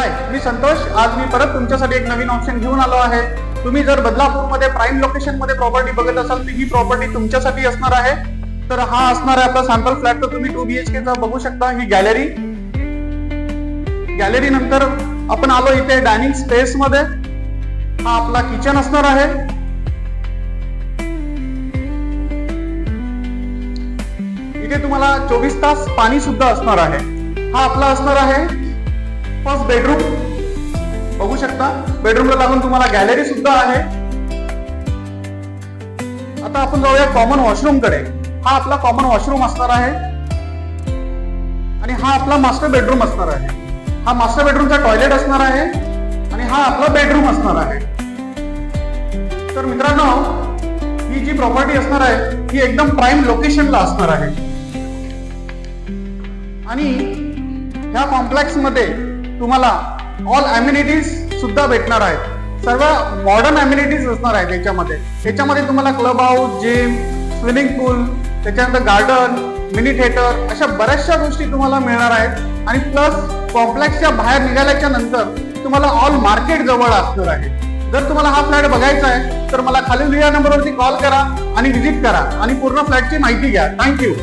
हाय, मी संतोष. आज मी परत तुमच्यासाठी एक नवीन ऑप्शन घेऊन आलो आहे. तुम्ही जर बदलापूरमध्ये प्राईम लोकेशन मध्ये प्रॉपर्टी बघत असाल तर ही प्रॉपर्टी तुमच्यासाठी असणार आहे. तर हा असणार आहे आपला सॅम्पल फ्लॅट. तर तुम्ही 2 BHK चा बघू शकता. ही गॅलरी नंतर आपण आलो इथे डायनिंग स्पेस मध्ये. हा आपला किचन असणार आहे. इथे तुम्हाला 24 तास पाणी सुद्धा असणार आहे. हा आपला असणार आहे फर्स्ट बेडरूम. बघू शकता बेडरूमला लागून तुम्हाला गॅलरी सुद्धा आहे. आता आपण जाऊया कॉमन वॉशरूम कडे. हा आपला कॉमन वॉशरूम असणार आहे आणि हा आपला मास्टर बेडरूम असणार आहे. हा मास्टर बेडरूमचा टॉयलेट असणार आहे आणि हा आपला बेडरूम असणार आहे. तर मित्रांनो, ही जी प्रॉपर्टी असणार आहे ही एकदम प्राईम लोकेशनला असणार आहे आणि ह्या कॉम्प्लेक्स मध्ये तुम्हाला ऑल अम्युनिटीज सुद्धा भेटणार आहेत. सर्व मॉडर्न अम्युनिटीज असणार आहेत याच्यामध्ये तुम्हाला क्लब हाऊस, जिम, स्विमिंग पूल, त्याच्यानंतर गार्डन, मिनी थिएटर अशा बऱ्याचशा गोष्टी तुम्हाला मिळणार आहेत. आणि प्लस कॉम्प्लेक्सच्या बाहेर निघाल्याच्या नंतर तुम्हाला ऑल मार्केट जवळ असणार आहे. जर तुम्हाला हा फ्लॅट बघायचा आहे तर मला खालील दिलेल्या नंबरवरती कॉल करा आणि व्हिजिट करा आणि पूर्ण फ्लॅटची माहिती घ्या. थँक्यू.